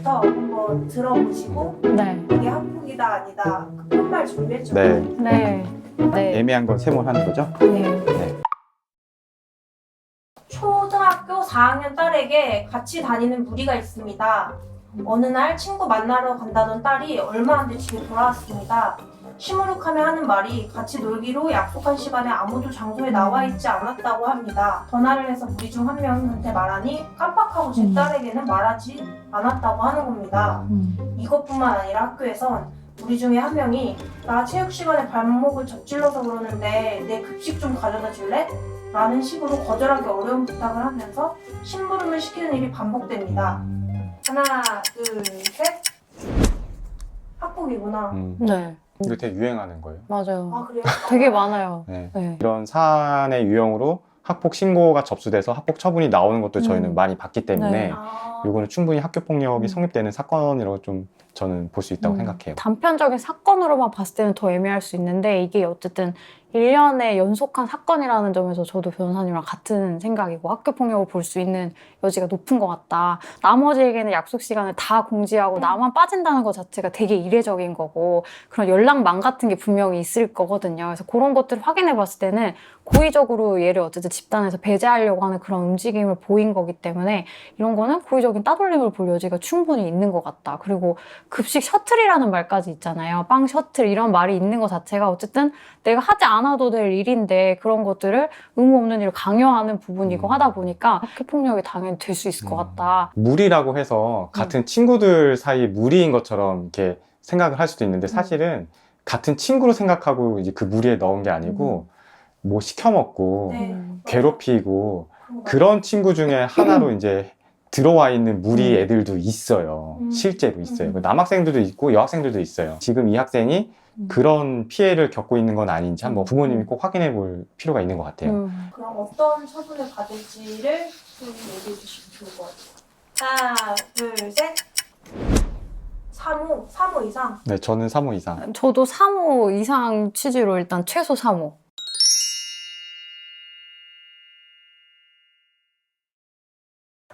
부터 한번 들어보시고 네. 이게 학폭이다 아니다 그 끝말 준비했죠? 네. 네. 네. 애매한 건 세모하는 거죠? 네. 초등학교 4학년 딸에게 같이 다니는 무리가 있습니다. 어느 날 친구 만나러 간다던 딸이 얼마 안 돼 집에 돌아왔습니다. 시무룩하며 하는 말이 같이 놀기로 약속한 시간에 아무도 장소에 나와 있지 않았다고 합니다. 전화를 해서 무리 중 한 명한테 말하니 깜빡하고 제 딸에게는 말하지 않았다고 하는 겁니다. 이것뿐만 아니라 학교에선 우리 중에 한 명이 나 체육 시간에 발목을 접질러서 그러는데 내 급식 좀 가져다 줄래? 라는 식으로 거절하기 어려운 부탁을 하면서 심부름을 시키는 일이 반복됩니다. 하나, 둘, 셋. 학폭이구나. 네. 이거 되게 유행하는 거예요. 맞아요. 아 그래요? 되게 많아요. 네. 네. 이런 사안의 유형으로 학폭 신고가 접수돼서 학폭 처분이 나오는 것도 저희는 많이 봤기 때문에 네. 이거는 충분히 학교 폭력이 성립되는 사건이라고 좀 저는 볼 수 있다고 생각해요. 단편적인 사건으로만 봤을 때는 더 애매할 수 있는데 이게 어쨌든 1년의 연속한 사건이라는 점에서 저도 변호사님이랑 같은 생각이고 학교폭력을 볼 수 있는 여지가 높은 것 같다. 나머지에게는 약속 시간을 다 공지하고 나만 빠진다는 것 자체가 되게 이례적인 거고 그런 연락망 같은 게 분명히 있을 거거든요. 그래서 그런 것들을 확인해 봤을 때는 고의적으로 얘를 어쨌든 집단에서 배제하려고 하는 그런 움직임을 보인 거기 때문에 이런 거는 고의적인 따돌림을 볼 여지가 충분히 있는 것 같다. 그리고 급식 셔틀이라는 말까지 있잖아요. 빵 셔틀 이런 말이 있는 것 자체가 어쨌든 내가 하지 않아도 될 일인데 그런 것들을 의무 없는 일을 강요하는 부분이고 하다 보니까 학교폭력이 당연히 될 수 있을 것 같다. 무리라고 해서 같은 친구들 사이 무리인 것처럼 이렇게 생각을 할 수도 있는데 사실은 같은 친구로 생각하고 이제 그 무리에 넣은 게 아니고 뭐 시켜먹고 네. 괴롭히고 그런 친구 중에 하나로 이제 들어와 있는 무리 애들도 있어요. 실제로 있어요. 남학생들도 있고 여학생들도 있어요. 지금 이 학생이 그런 피해를 겪고 있는 건 아닌지 한번 부모님이 꼭 확인해 볼 필요가 있는 것 같아요. 그럼 어떤 처분을 받을지를 좀 얘기해 주시면 좋을 것 같아요. 하나, 둘, 셋. 3호 이상. 네, 저는 3호 이상. 저도 3호 이상 취지로 일단 최소 3호.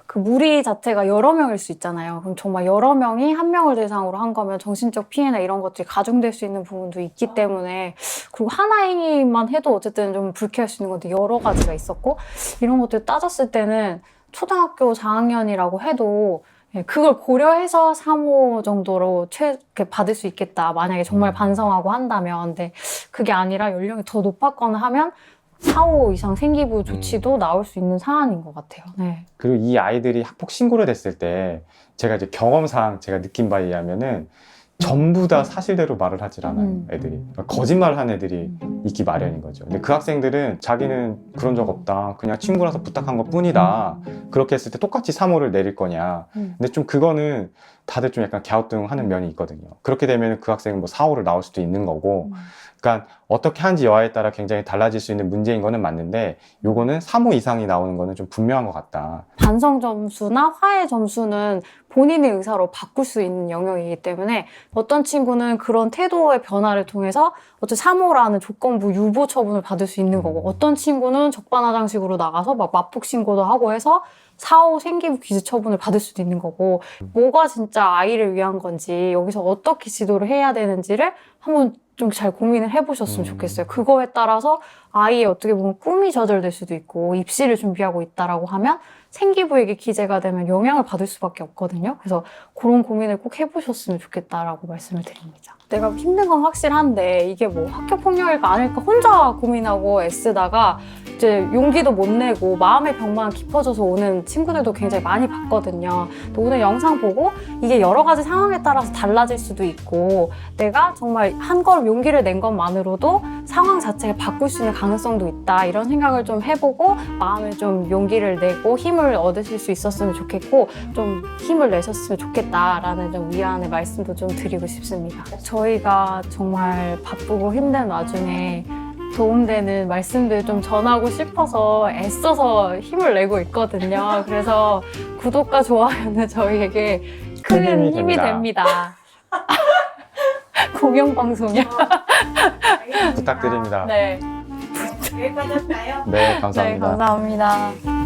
그 무리 자체가 여러 명일 수 있잖아요. 그럼 정말 여러 명이 한 명을 대상으로 한 거면 정신적 피해나 이런 것들이 가중될 수 있는 부분도 있기 때문에 그리고 하나 행위만 해도 어쨌든 좀 불쾌할 수 있는 것도 여러 가지가 있었고 이런 것들 따졌을 때는 초등학교 4학년이라고 해도 그걸 고려해서 3호 정도로 받을 수 있겠다. 만약에 정말 반성하고 한다면. 근데 그게 아니라 연령이 더 높았거나 하면 4호 이상 생기부 조치도 나올 수 있는 사안인 것 같아요. 네. 그리고 이 아이들이 학폭 신고를 됐을 때 제가 이제 경험상 제가 느낀 바에 의하면은 전부 다 사실대로 말을 하질 않아요, 애들이. 거짓말을 한 애들이 있기 마련인 거죠. 근데 그 학생들은 자기는 그런 적 없다. 그냥 친구라서 부탁한 것 뿐이다. 그렇게 했을 때 똑같이 3호를 내릴 거냐. 근데 좀 그거는 다들 좀 약간 갸우뚱하는 면이 있거든요. 그렇게 되면 그 학생은 뭐 4호를 나올 수도 있는 거고. 그러니까 어떻게 하는지 여하에 따라 굉장히 달라질 수 있는 문제인 거는 맞는데 요거는 3호 이상이 나오는 거는 좀 분명한 것 같다. 반성 점수나 화해 점수는 본인의 의사로 바꿀 수 있는 영역이기 때문에 어떤 친구는 그런 태도의 변화를 통해서 어떤 3호라는 조건부 유보 처분을 받을 수 있는 거고 어떤 친구는 적반하장식으로 나가서 막 마폭 신고도 하고 해서 4호 생기부 기재 처분을 받을 수도 있는 거고 뭐가 진짜 아이를 위한 건지 여기서 어떻게 지도를 해야 되는지를 한번 좀 잘 고민을 해보셨으면 좋겠어요. 그거에 따라서 아이의 어떻게 보면 꿈이 저절될 수도 있고 입시를 준비하고 있다라고 하면 생기부에게 기재가 되면 영향을 받을 수밖에 없거든요. 그래서 그런 고민을 꼭 해보셨으면 좋겠다라고 말씀을 드립니다. 내가 힘든 건 확실한데 이게 뭐 학교폭력일까 아닐까 혼자 고민하고 애쓰다가 이제 용기도 못 내고 마음의 벽만 깊어져서 오는 친구들도 굉장히 많이 봤거든요. 오늘 영상 보고 이게 여러 가지 상황에 따라서 달라질 수도 있고 내가 정말 한 걸음 용기를 낸 것만으로도 상황 자체를 바꿀 수 있는 가능성도 있다 이런 생각을 좀 해보고 마음에 좀 용기를 내고 힘을 얻으실 수 있었으면 좋겠고 좀 힘을 내셨으면 좋겠다라는 좀 위안의 말씀도 좀 드리고 싶습니다. 저희가 정말 바쁘고 힘든 와중에 도움되는 말씀들 좀 전하고 싶어서 애써서 힘을 내고 있거든요. 그래서 구독과 좋아요는 저희에게 큰 힘이 됩니다. 공영방송이요. 부탁드립니다. 네. 여기까지 할까요? 네, 감사합니다. 네, 감사합니다.